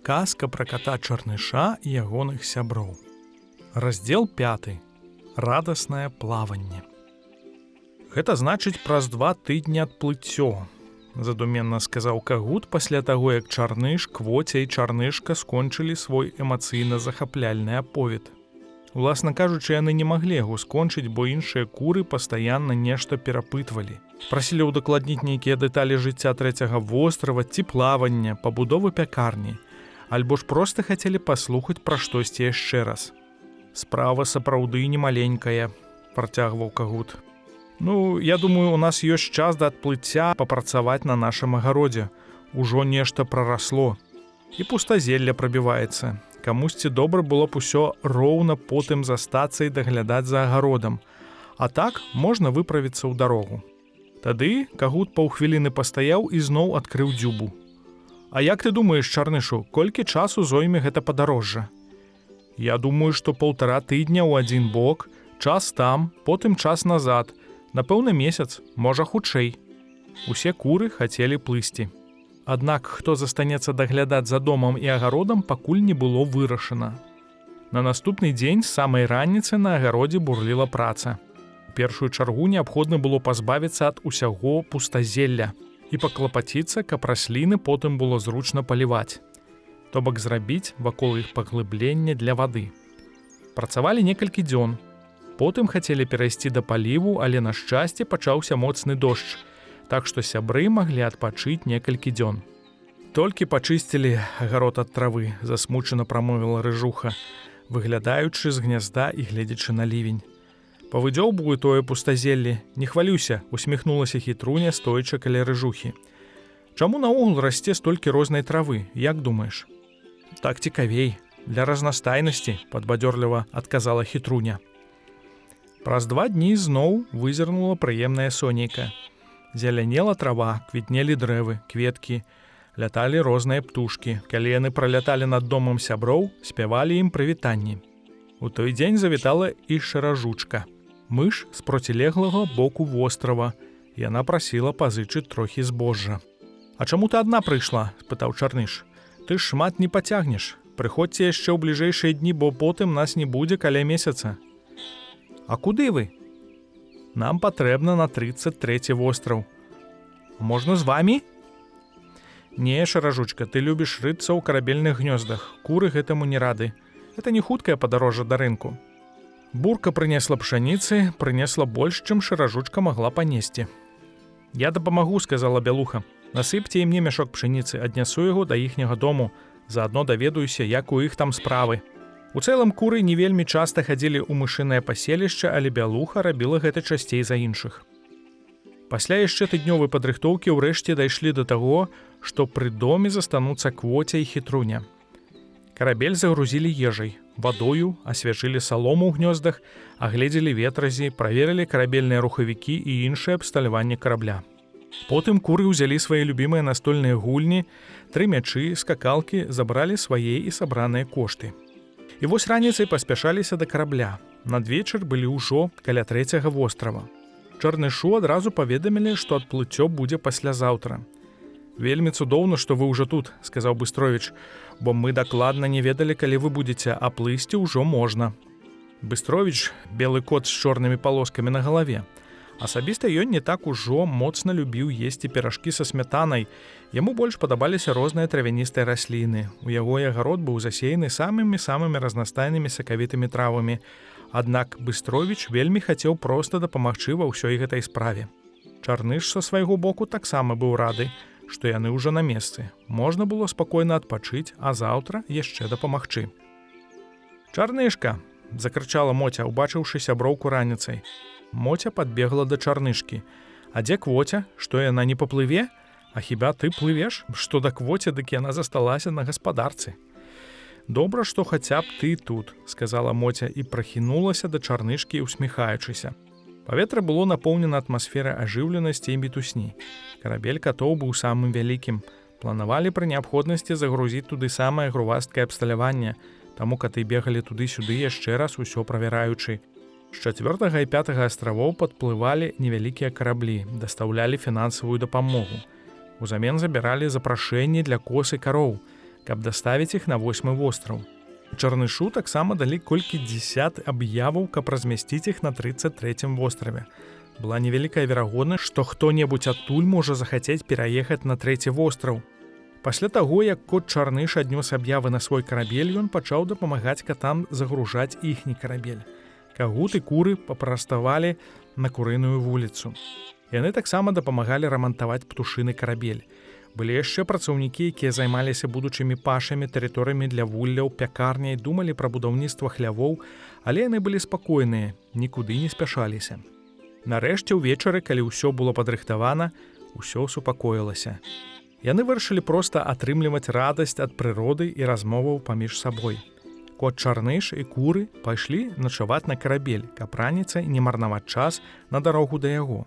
Казка пра ката Чарныша і ягоных сяброў. Раздзел 5. Радаснае плаванне. Гэта значыць праз 2 тыдні адплыццё, задуменна сказаў Кагут пасля таго, як Чарныш, Квоця і Чарнышка скончылі свой эмацыйна-захапляльны аповед. Уласна кажучы, яны не маглі яго скончыць, бо іншыя куры пастаянна нешта перапытвалі. Прасілі ўдакладніць нейкія дэталі жыцця трэцяга вострава ці плавання, пабудовы пякарні, альбо ж проста хацелі паслухаць пра штосьці яшчэ раз. Справа сапраўды немаленькая, працягваў Кагут. Я думаю, у нас ёсць час да адплыцця папрацаваць на нашым агародзе. Ужо нешта прарасло. І пустазелля прабіваецца. Камусьці добра было б усё роўна потым застацца і даглядаць за агародам. А так можна выправіцца ў дарогу. Тады Кагут паўхвіліны пастаяў і зноў адкрыў дзюбу. А як ты думаеш, Чарнышу, колькі часу зойме гэта падарожжа? Я думаю, што 1,5 тыдня ў адзін бок, час там, потым час назад, напэўна месяц, можа хутчэй. Усе куры хацелі плысці. Аднак, хто застанецца даглядаць за домам і агародам, пакуль не было вырашана. На наступны дзень з самай раніцы на агародзе бурліла праца. У першую чаргу неабходна было пазбавіцца ад усяго пустазелля і паклапаціцца, каб расліны потым было зручна паліваць. То бок зрабіць вакол іх паглыблення для вады. Працавалі некалькі дзён. Потым хацелі перайсці да паліву, але на шчасце пачаўся моцны дождж, так што сябры маглі адпачыць некалькі дзён. Толькі пачысцілі агарод ад травы, засмучана прамовіла рыжуха, выглядаючы з гнязда і гледзячы на лівень. Павыдзёўбую тое пустазелле, не хвалюйся, усміхнулася хітруня, стоячы каля рыжухі. Чаму наогул расце столькі рознай травы, як думаеш? Так цікавей, для разнастайнасці, падбадзёрліва адказала хітруня. Праз 2 дні зноў вызірнула прыемнае сонейка. Зелянела трава, квітнелі дрэвы, кветкі, ляталі розныя птушкі. Калі яны праляталі над домам сяброў, спявалі ім прывітанні. У той дзень завітала і шаражучка. Мыш з процілеглага боку вострава. Яна прасіла пазычыць трохі збожжа. А чаму ты адна прыйшла? — спытаў Чарныш. Ты ж шмат не пацягнеш. Прыходзьце яшчэ ў бліжэйшыя дні, бо потым нас не будзе каля месяца. А куды вы? Нам патрэбна на 33 востраў. Можна з вамі? Не, шаражучка, ты любіш рыцца ў карабельных гнёздах. Куры гэтаму не рады. Гэта не хуткае падарожжа да рынку. Бурка прынесла пшаніцы, прынесла больш, чым шаражучка магла панесці. Я дапамагу, сказала бялуха. Насыпьце і мне мяшок пшаніцы, аднясу яго да іхняга дому. Заадно даведаюся, як у іх там справы. У цэлым куры не вельмі часта хадзілі ў мышынае паселішча, але бялуха рабіла гэта часцей за іншых. Пасля яшчэ тыднёвай падрыхтоўкі ўрэшце дайшлі да таго, што пры доме застануцца Квоця і хітруня. Карабель загрузілі ежай, вадою, асвячылі салому ў гнёздах, агледзелі ветразі, праверылі карабельныя рухавікі і іншае абсталяванне карабля. Потым куры ўзялі свае любімыя настольныя гульні, 3 мячы, скакалкі, забралі свае і сабраныя кошты. І вось раніцай паспяшаліся да карабля. Надвечар былі ўжо каля 3-го вострава. Чарнышу адразу паведамілі, што адплыццё будзе паслязаўтра. Вельмі цудоўна, што вы ўжо тут, сказаў Быстровіч, бо мы дакладна не ведалі, калі вы будзеце, а плысці ўжо можна. Быстровіч — белы кот з чорнымі палоскамі на галаве. Асабіста ён не так ужо моцна любіў есці піражкі са смятанай. Яму больш падабаліся розныя травяністыя расліны. У яго агарод быў засеяны самымі разнастайнымі сакавітымі травамі. Аднак Быстровіч вельмі хацеў проста дапамагчы ва ўсёй гэтай справе. Чарныш са свайго боку таксама быў рады, што яны ўжо на месцы. Можна было спакойна адпачыць, а заўтра яшчэ дапамагчы. Чарнышка! — закрычала Моця, убачыўшы сяброўку раніцай. Моця падбегла да Чарнышкі. А дзе Квоця? Што яна не паплыве? А хіба ты плывеш? Што да Квоця, дык яна засталася на гаспадарцы. Добра, што хаця б ты тут, сказала Моця і прахінулася да Чарнышкі, усміхаючыся. Паветра было напоўнена атмасферай ажыўленасці і мітусні. Карабель катоў быў самым вялікім. Планавалі пры неабходнасці загрузіць туды самае грувасткае абсталяванне, таму каты бегалі туды-сюды яшчэ раз усё правяраючы. З 4 і 5 астравоў падплывалі невялікія караблі, дастаўлялі фінансавую дапамогу. Узамен забіралі запрашэнні для коз і кароў. каб даставіць іх на 8-й востраў. Чарнышу таксама далі колькі дзесят аб'яваў, каб размясціць іх на 33-м востраве. Была невялікая верагоднасць, што хто-небудзь адтуль можа захацець пераехаць на 3-й востраў. Пасля таго, як кот Чарныш аднёс аб'явы на свой карабель, ён пачаў дапамагаць катам загружаць іхні карабель. Кагут і куры папраставалі на курыную вуліцу. Яны таксама дапамагалі рамантаваць птушыны карабель. Былі яшчэ працаўнікі, якія займаліся будучымі пашамі, тэрыторыямі для вулляў, пякарняй, думалі пра будаўніцтва хлявоў, але яны былі спакойныя, нікуды не спяшаліся. Нарэшце ўвечары, калі ўсё было падрыхтавана, усё супакоілася. Яны вырашылі проста атрымліваць радасць ад прыроды і размоваў паміж сабой. Кот Чарныш і куры пайшлі начаваць на карабель, каб раніцай не марнаваць час на дарогу да яго.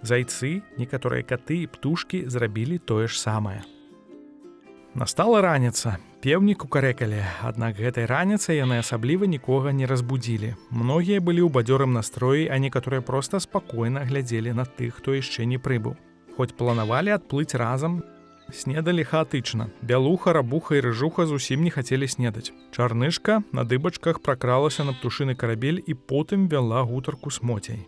Зайцы, некаторыя каты і птушкі зрабілі тое ж самае. Настала раніца, пеўні кукарэкалі, аднак гэтай раніцай яны асабліва нікога не разбудзілі. Многія былі ў бадзёрым настроі, а некаторыя проста спакойна глядзелі на тых, хто яшчэ не прыбыў. Хоць планавалі адплыць разам, снедалі хаатычна. Бялуха, рабуха і рыжуха зусім не хацелі снедаць. Чарнышка на дыбачках пракралася на птушыны карабель і потым вяла гутарку з Моцяй.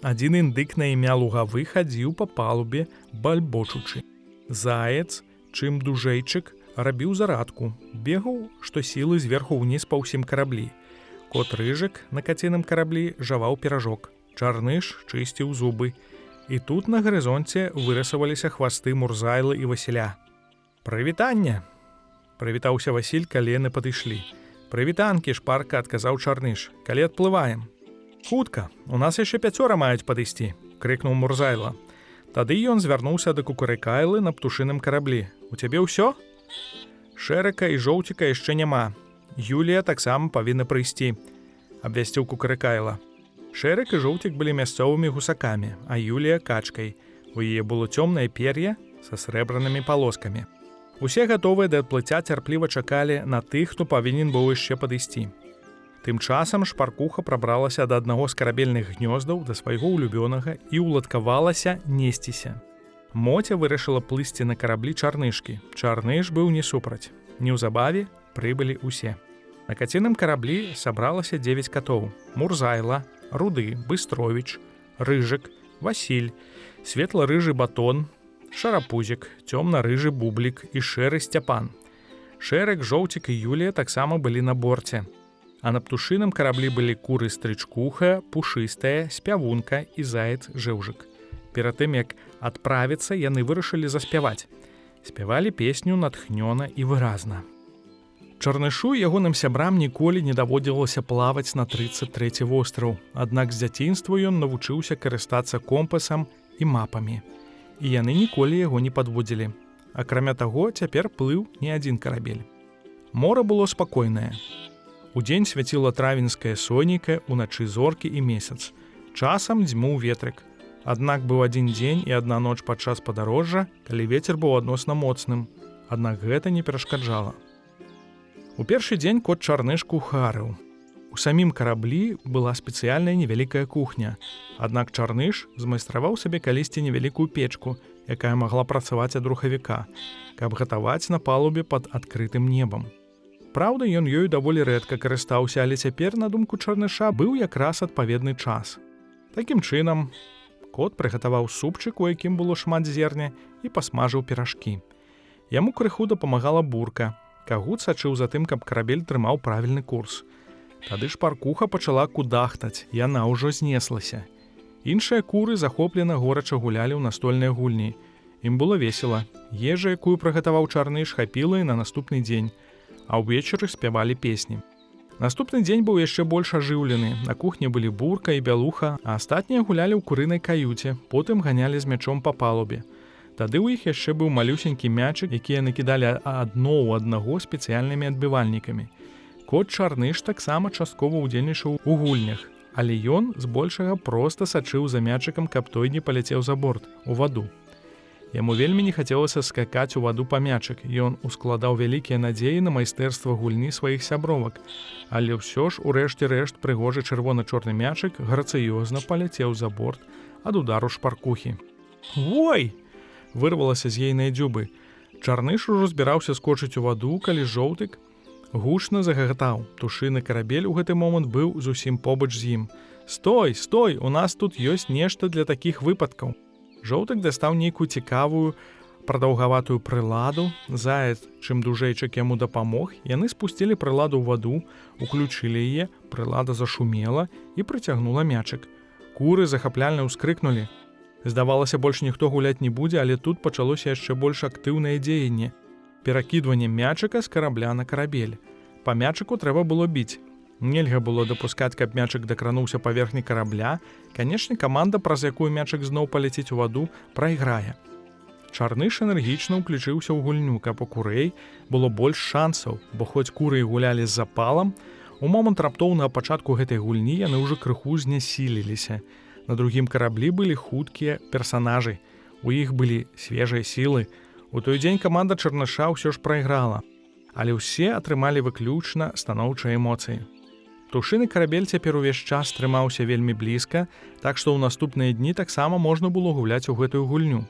Адзін індык на імя Лугавы хадзіў па палубе, бальбочучы. Заяц, чым дужэйчык, рабіў зарадку, бегаў штосілы зверху ўніз па ўсім караблі. Кот Рыжык на каціным караблі жаваў піражок. Чарныш чысціў зубы. І тут на гарызонце вырысаваліся хвасты Мурзайлы і Васіля. «Прывітанне!» – прывітаўся Васіль, калі яны падышлі. «Прывітанкі!» – шпарка адказаў Чарныш. «Калі адплываем?» «Хутка! У нас яшчэ 5 маюць падысці!» – крыкнуў Мурзайла. Тады ён звярнуўся да Кукарыкайлы на птушыным караблі. «У цябе ўсё?» «Шэрака і жоўціка яшчэ няма. Юлія таксама павінна прыйсці», – абвясціў Кукарыкайла. Шэрак і жоўцік былі мясцовымі гусакамі, а Юлія – качкай. У яе было цёмнае пер'е са срэбранымі палоскамі. Усе гатовыя да адплыцця цярпліва чакалі на тых, хто павінен быў яшчэ падысці. Тым часам шпаркуха прабралася да аднаго з карабельных гнёздаў, да свайго улюбёнага і ўладкавалася несціся. Моця вырашыла плысці на караблі Чарнышкі. Чарныш быў не супраць. Неўзабаве прыбылі ўсе. На каціным караблі сабралася 9 катоў. Мурзайла, Руды, Быстровіч, Рыжык, Васіль, светла-рыжы Батон, Шарапузік, цёмна-рыжы Бублік і шэры Сцяпан. Шэрак, жоўцік і Юлія таксама былі на борце. А на птушыным караблі былі куры Стрычкуха, Пушыстая, Спявунка і заяц Жэўжык. Перад тым, як адправіцца, яны вырашылі заспяваць. Спявалі песню натхнёна і выразна. Чарнышу і ягоным сябрам ніколі не даводзілася плаваць на 33-й востраў, аднак з дзяцінства ён навучыўся карыстацца компасам і мапамі. І яны ніколі яго не падводзілі. Акрамя таго, цяпер плыў не адзін карабель. Мора было спакойнае. Удзень свяціла травеньскае сонейка, уначы зоркі і месяц. Часам дзьмуў ветрык. Аднак быў адзін дзень і адна ноч падчас падарожжа, калі вецер быў адносна моцным. Аднак гэта не перашкаджала. У першы дзень кот Чарныш кухарыў. У самім караблі была спецыяльная невялікая кухня. Аднак Чарныш змайстраваў сабе калісьці невялікую печку, якая магла працаваць ад рухавіка, каб гатаваць на палубе пад адкрытым небам. Праўда, ён ёю даволі рэдка карыстаўся, але цяпер, на думку Чарныша, быў якраз адпаведны час. Такім чынам, кот прыгатаваў супчык, у якім было шмат зерня, і пасмажыў піражкі. Яму крыху дапамагала бурка. Кагут сачыў за тым, каб карабель трымаў правільны курс. Тады шпаркуха пачала кудахтаць, яна ўжо знеслася. Іншыя куры захоплена горача гулялі ў настольныя гульні. Ім было весела. Ежа, якую прыгатаваў Чарныш, хапіла і на наступны дзень, а ўвечары спявалі песні. Наступны дзень быў яшчэ больш ажыўлены. На кухні былі бурка і бялуха, а астатнія гулялі ў курынай каюце, потым ганялі з мячом па палубе. Тады ў іх яшчэ быў малюсенькі мячык, якія накідалі адно ў аднаго спецыяльнымі адбівальнікамі. Кот Чарныш таксама часткова ўдзельнічаў у гульнях, але ён збольшага проста сачыў за мячыкам, каб той не паляцеў за борт, у ваду. Яму вельмі не хацелася скакаць у ваду па мячык, ён ускладаў вялікія надзеі на майстэрства гульні сваіх сябровак, але ўсё ж, у рэшце рэшт, прыгожы чырвона-чорны мячык грацыёзна паляцеў за борт ад удару шпаркухі. «Ой!» вырвалася з ейнай дзюбы. Чарныш ужо збіраўся скочыць у ваду, калі жоўтык гучна загагатаў. Птушыны карабель у гэты момант быў зусім побач з ім. «Стой, стой, у нас тут ёсць нешта для такіх выпадкаў». Жоўтык дастаў нейкую цікавую прадаўгаватую прыладу. Заяц, чым дужэйчык яму дапамог, яны спусцілі прыладу ў ваду, уключылі яе, прылада зашумела і прыцягнула мячык. Куры захапляльна ўскрыкнулі. Здавалася, больш ніхто гуляць не будзе, але тут пачалося яшчэ больш актыўнае дзеянне. Перакідванне мячыка з карабля на карабель. Па мячыку трэба было біць. Нельга было дапускаць, каб мячык дакрануўся паверхні карабля. Канечне, каманда, праз якую мячык зноў паляціць у ваду, прайграе. Чарныш энергічна ўключыўся ў гульню, каб у курэй было больш шансаў, бо хоць куры і гулялі з запалам, у момант раптоўнага пачатку гэтай гульні яны ўжо крыху знясіліліся. На другім караблі былі хуткія персанажы. У іх былі свежыя сілы. У той дзень каманда Чарныша ўсё ж прайграла. Але ўсе атрымалі выключна станоўчыя эмоцыі. Птушыны карабель цяпер увесь час трымаўся вельмі блізка, так што ў наступныя дні таксама можна было гуляць у гэтую гульню.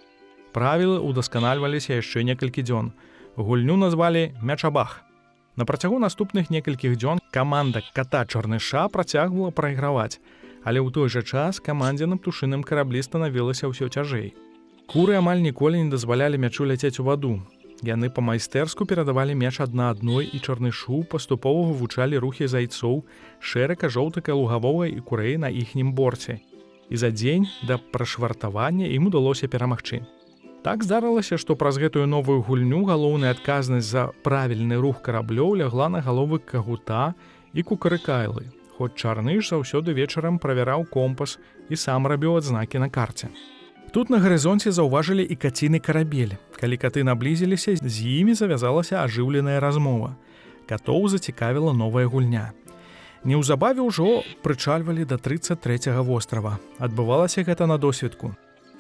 Правілы ўдасканальваліся яшчэ некалькі дзён. Гульню назвалі «Мячабах». На працягу наступных некалькіх дзён каманда ката Чарныша працягвала прайграваць, але ў той жа час камандзе на птушыным караблі станавілася ўсё цяжэй. Куры амаль ніколі не дазвалялі мячу ляцець у ваду. Яны па-майстэрску перадавалі мяч адна адной, і Чарнышу паступова вывучалі рухі зайцоў, шэрака, жоўтыка, лугавога і курэй на іхнім борце. І за дзень да прашвартавання ім удалося перамагчы. Так здарылася, што праз гэтую новую гульню галоўная адказнасць за правільны рух караблёў лягла на галовы кагута і кукарыкайлы, хоць Чарныш заўсёды вечарам правяраў компас і сам рабіў адзнакі на карце. Тут на гарызонце заўважылі і каціны карабель. Калі каты наблізіліся, з імі завязалася ажыўленая размова. Катоў зацікавіла новая гульня. Неўзабаве ўжо прычальвалі да 33-го вострава. Адбывалася гэта на досведку.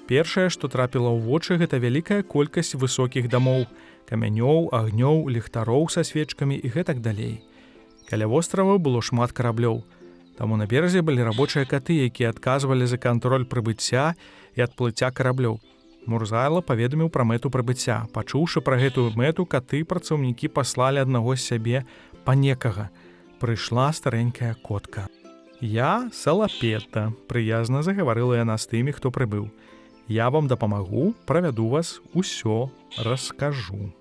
Першае, што трапіла ў вочы, гэта вялікая колькасць высокіх дамоў, камянёў, агнёў, ліхтароў са свечкамі і гэтак далей. Каля вострава было шмат караблёў. Таму на беразе былі рабочыя каты, якія адказвалі за кантроль прыбыцця і адплыцця караблёў. Мурзайло паведаміў пра мэту прыбыцця. Пачуўшы пра гэтую мэту, каты працаўнікі паслалі аднаго з сябе па некага. Прыйшла старэнькая котка. «Я Салапета», прыязна загаварыла яна з тымі, хто прыбыў. «Я вам дапамагу, правяду вас, усё раскажу».